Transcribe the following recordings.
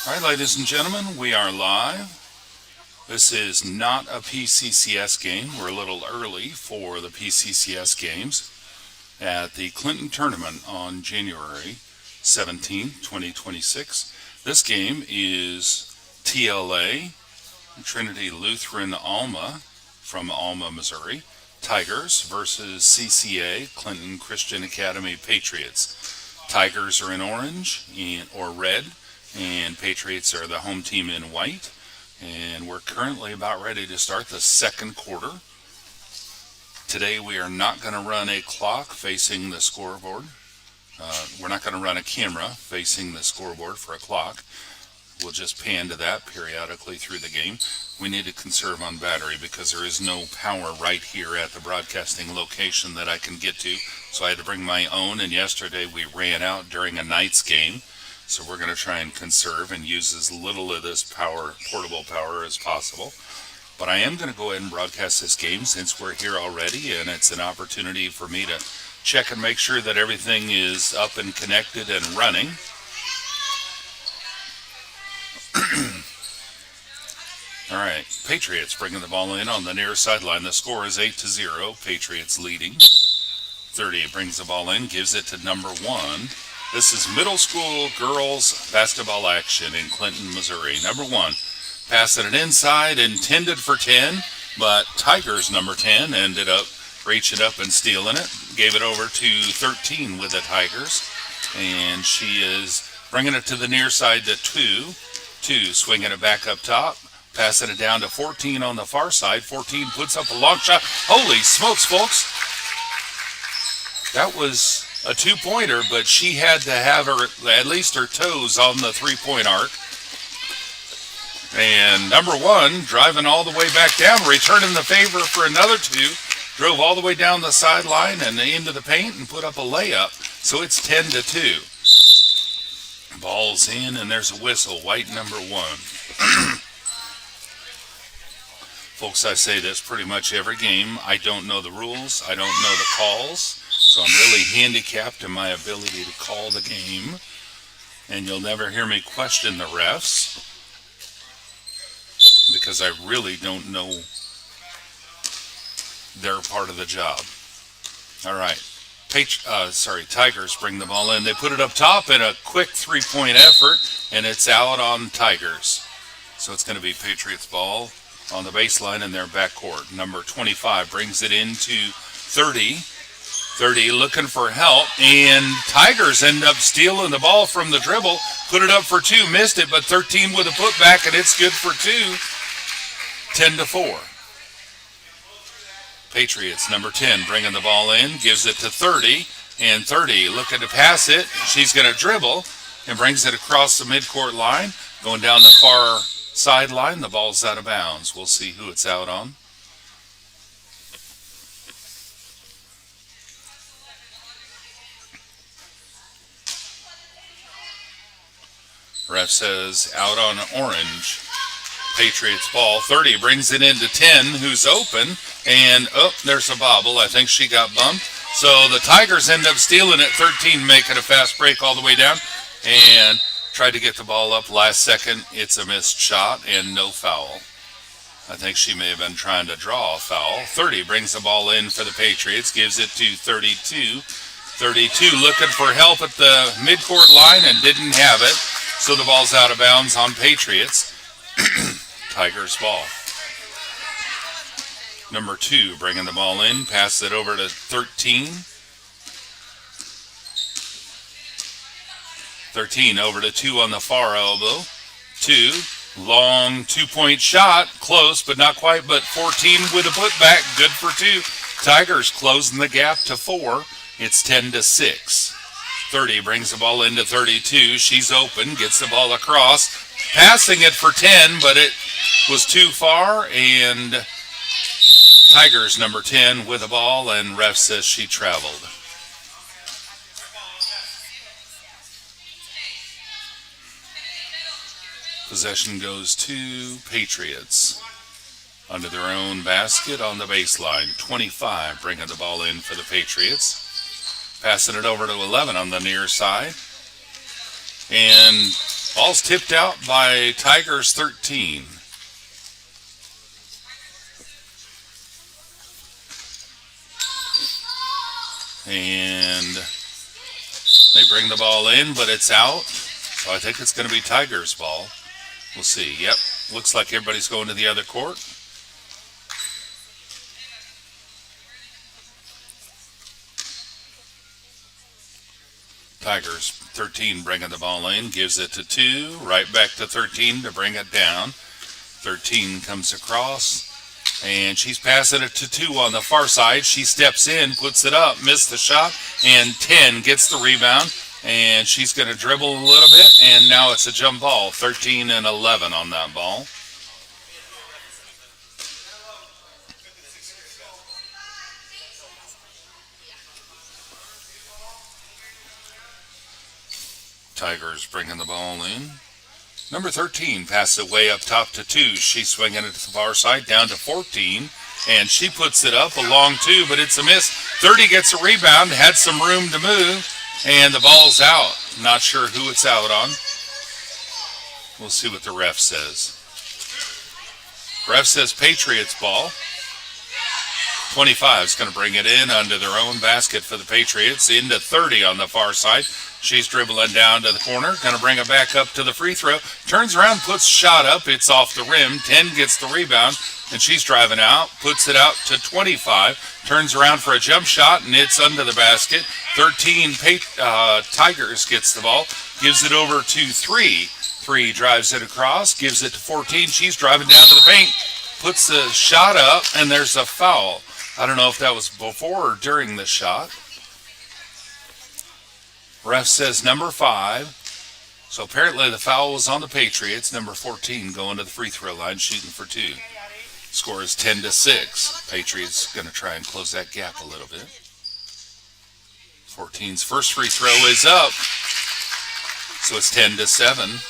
All right, ladies and gentlemen, we are live. This is not a PCCS game. We're a little early for the PCCS games at the Clinton Tournament on January 17, 2026. This game is TLA, Trinity Lutheran Alma from Alma, Missouri, Tigers versus CCA, Clinton Christian Academy Patriots. Tigers are in orange or red, and Patriots are the home team in white. And we're currently about ready to start the second quarter. Today we are not going to run a clock facing the scoreboard. We're not going to run a camera facing the scoreboard for a clock. We'll just pan to that periodically through the game. We need to conserve on battery because there is no power right here at the broadcasting location that I can get to. So I had to bring my own, and yesterday we ran out during a night's game. So we're going to try and conserve and use as little of this power, portable power, as possible. But I am going to go ahead and broadcast this game since we're here already, and it's an opportunity for me to check and make sure that everything is up and connected and running. All right, Patriots bringing the ball in on the near sideline. The score is 8-0. Patriots leading. 30 brings the ball in, gives it to number 1. This is middle school girls basketball action in Clinton, Missouri. Number 1, passing it inside, intended for 10, but Tigers number 10 ended up reaching up and stealing it. Gave it over to 13 with the Tigers, and she is bringing it to the near side to 2. 2 swinging it back up top, passing it down to 14 on the far side. 14 puts up a long shot. Holy smokes, folks. That was a two-pointer, but she had to have her at least her toes on the three-point arc. And number 1 driving all the way back down, returning the favor for another 2. Drove all the way down the sideline and into the paint and put up a layup. So it's 10-2. Ball's in, and there's a whistle. White number 1. Folks, I say this pretty much every game. I don't know the rules. I don't know the calls. So I'm really handicapped in my ability to call the game. And you'll never hear me question the refs because I really don't know their part of the job. All right. Tigers bring the ball in. They put it up top in a quick three-point effort, and it's out on Tigers. So it's going to be Patriots ball on the baseline in their backcourt. Number 25 brings it into 30. 30 looking for help, and Tigers end up stealing the ball from the dribble. Put it up for 2, missed it, but 13 with a putback, and it's good for 2. 10-4. Patriots, number 10, bringing the ball in, gives it to 30, and 30 looking to pass it. She's going to dribble and brings it across the midcourt line, going down the far sideline. The ball's out of bounds. We'll see who it's out on. Ref says out on orange. Patriots ball. 30 brings it into 10, who's open, and there's a bobble. I think she got bumped. So the Tigers end up stealing it. 13 making a fast break all the way down and tried to get the ball up last second. It's a missed shot and no foul. I think she may have been trying to draw a foul. 30 brings the ball in for the Patriots, gives it to 32. 32 looking for help at the midcourt line and didn't have it. So the ball's out of bounds on Patriots. Tigers ball. Number 2 bringing the ball in, pass it over to 13. 13 over to 2 on the far elbow. 2, long two-point shot, close but not quite, but 14 with a putback, good for 2. Tigers closing the gap to 4. It's 10-6. 30 brings the ball into 32. She's open, gets the ball across, passing it for 10, but it was too far, and Tigers number 10 with the ball, and ref says she traveled. Possession goes to Patriots under their own basket on the baseline. 25 bringing the ball in for the Patriots. Passing it over to 11 on the near side. And Ball's tipped out by Tigers 13. And they bring the ball in, but it's out. So I think it's going to be Tigers' ball. We'll see. Yep, looks like everybody's going to the other court. Tigers 13 bringing the ball in, gives it to 2, right back to 13 to bring it down. 13 comes across, and she's passing it to 2 on the far side. She steps in, puts it up, missed the shot, and 10 gets the rebound, and she's going to dribble a little bit, and now it's a jump ball. 13 and 11 on that ball. Tigers bringing the ball in. Number 13 passes it way up top to 2. She's swinging it to the far side down to 14. And she puts it up a long 2, but it's a miss. 30 gets a rebound, had some room to move, and the ball's out. Not sure who it's out on. We'll see what the ref says. Ref says Patriots ball. 25 is going to bring it in under their own basket for the Patriots. Into 30 on the far side. She's dribbling down to the corner. Going to bring it back up to the free throw. Turns around, puts shot up. It's off the rim. 10 gets the rebound, and she's driving out. Puts it out to 25. Turns around for a jump shot, and it's under the basket. 13 Tigers gets the ball. Gives it over to 3. 3 drives it across. Gives it to 14. She's driving down to the paint. Puts the shot up, and there's a foul. I don't know if that was before or during the shot. Ref says number 5. So apparently the foul was on the Patriots. Number 14 going to the free throw line, shooting for 2. Score is 10-6. Patriots going to try and close that gap a little bit. 14's first free throw is up. So it's 10-7.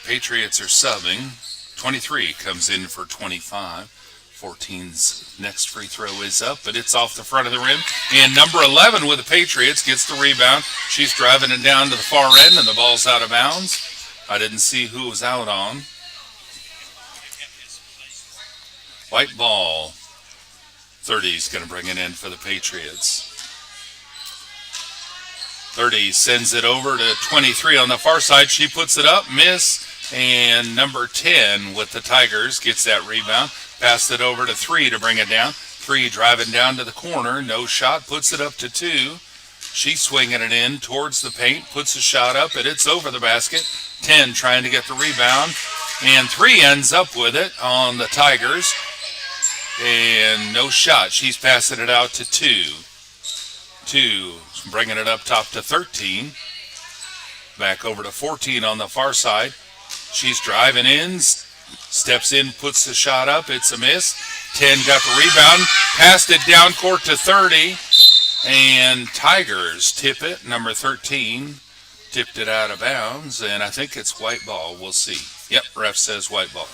Patriots are subbing. 23 comes in for 25. 14's next free throw is up, but it's off the front of the rim. And number 11 with the Patriots gets the rebound. She's driving it down to the far end, and the ball's out of bounds. I didn't see who it was out on. White ball. 30's going to bring it in for the Patriots. 30 sends it over to 23 on the far side. She puts it up, miss. And number 10 with the Tigers gets that rebound. Passed it over to 3 to bring it down. 3 driving down to the corner. No shot. Puts it up to 2. She's swinging it in towards the paint. Puts a shot up, and it's over the basket. 10 trying to get the rebound. And 3 ends up with it on the Tigers. And no shot. She's passing it out to 2. 2 bringing it up top to 13. Back over to 14 on the far side. She's driving in, steps in, puts the shot up. It's a miss. 10 got the rebound, passed it down court to 30, and Tigers tip it. Number 13 tipped it out of bounds, and I think it's white ball. We'll see. Yep, ref says white ball.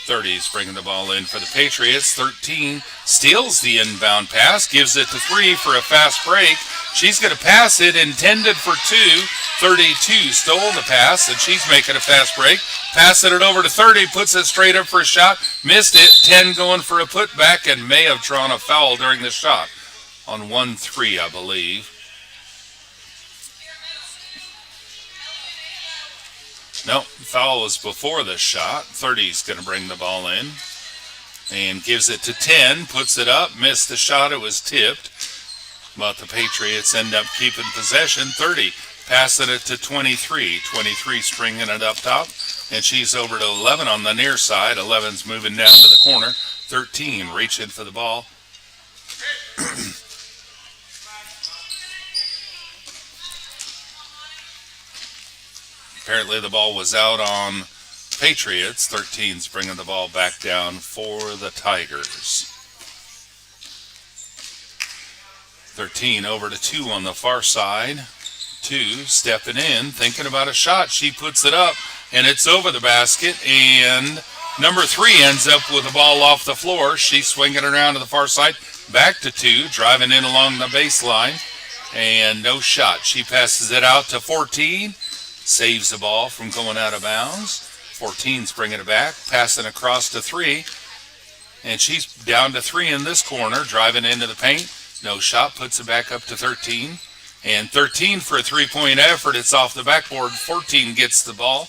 30's bringing the ball in for the Patriots. 13 steals the inbound pass, gives it to 3 for a fast break. She's going to pass it, intended for 2. 32 stole the pass, and she's making a fast break. Passing it over to 30, puts it straight up for a shot. Missed it. 10 going for a putback, and may have drawn a foul during the shot. On 1-3, I believe. Nope, foul was before the shot. 30's going to bring the ball in. And gives it to 10, puts it up, missed the shot. It was tipped. But the Patriots end up keeping possession. 30 passing it to 23. 23 stringing it up top. And she's over to 11 on the near side. 11's moving down to the corner. 13 reaching for the ball. Apparently the ball was out on Patriots. 13's bringing the ball back down for the Tigers. 13 over to 2 on the far side. 2 stepping in, thinking about a shot. She puts it up, and it's over the basket. And number 3 ends up with the ball off the floor. She's swinging it around to the far side. Back to 2, driving in along the baseline. and no shot. She passes it out to 14, saves the ball from going out of bounds. 14's bringing it back, passing across to 3, and she's down to 3 in this corner, driving into the paint. No shot, puts it back up to 13. And 13 for a three-point effort. It's off the backboard. 14 gets the ball,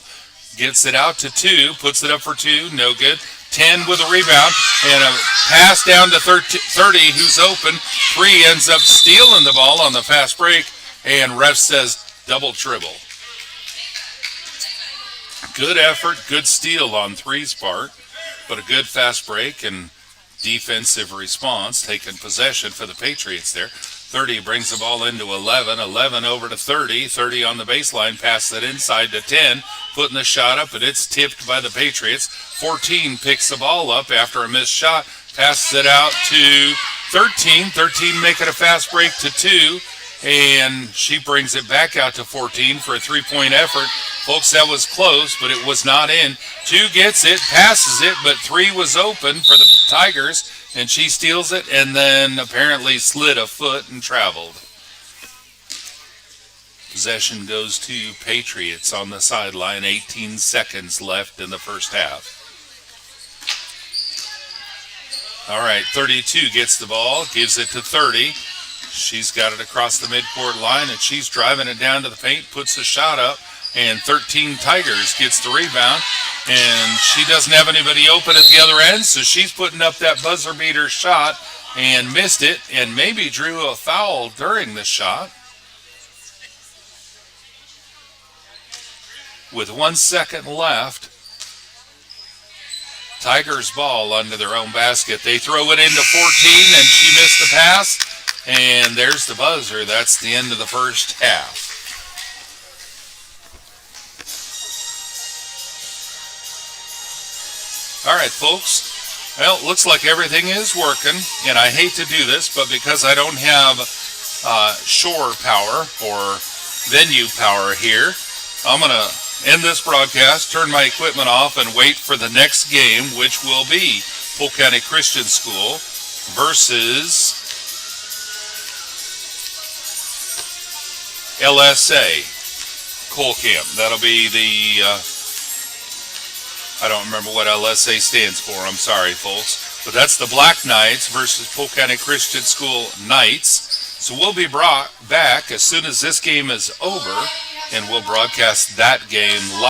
gets it out to 2, puts it up for 2, no good. 10 with a rebound, and a pass down to 30, who's open. 3 ends up stealing the ball on the fast break, and ref says double dribble. Good effort, good steal on 3's part, but a good fast break and defensive response, taking possession for the Patriots there. 30 brings the ball into 11. 11 over to 30. 30 on the baseline. Pass that inside to 10. Putting the shot up, but it's tipped by the Patriots. 14 picks the ball up after a missed shot. Passes it out to 13. 13 making a fast break to 2. And she brings it back out to 14 for a three-point effort. Folks, that was close, but it was not in. 2 gets it, passes it, but 3 was open for the Tigers, and she steals it and then apparently slid a foot and traveled. Possession goes to Patriots on the sideline. 18 seconds left in the first half. All right, 32 gets the ball, gives it to 30. She's got it across the midcourt line, and she's driving it down to the paint, puts the shot up, and 13 Tigers gets the rebound, and she doesn't have anybody open at the other end, so she's putting up that buzzer beater shot and missed it, and maybe drew a foul during the shot. With 1 second left, Tigers ball under their own basket. They throw it into 14, and she missed the pass. And there's the buzzer. That's the end of the first half. All right, folks. Well, it looks like everything is working. And I hate to do this, but because I don't have shore power or venue power here, I'm going to end this broadcast, turn my equipment off, and wait for the next game, which will be Polk County Christian School versus LSA Colcamp. That'll be the, I don't remember what LSA stands for. I'm sorry, folks. But that's the Black Knights versus Polk County Christian School Knights. So we'll be brought back as soon as this game is over, and we'll broadcast that game live.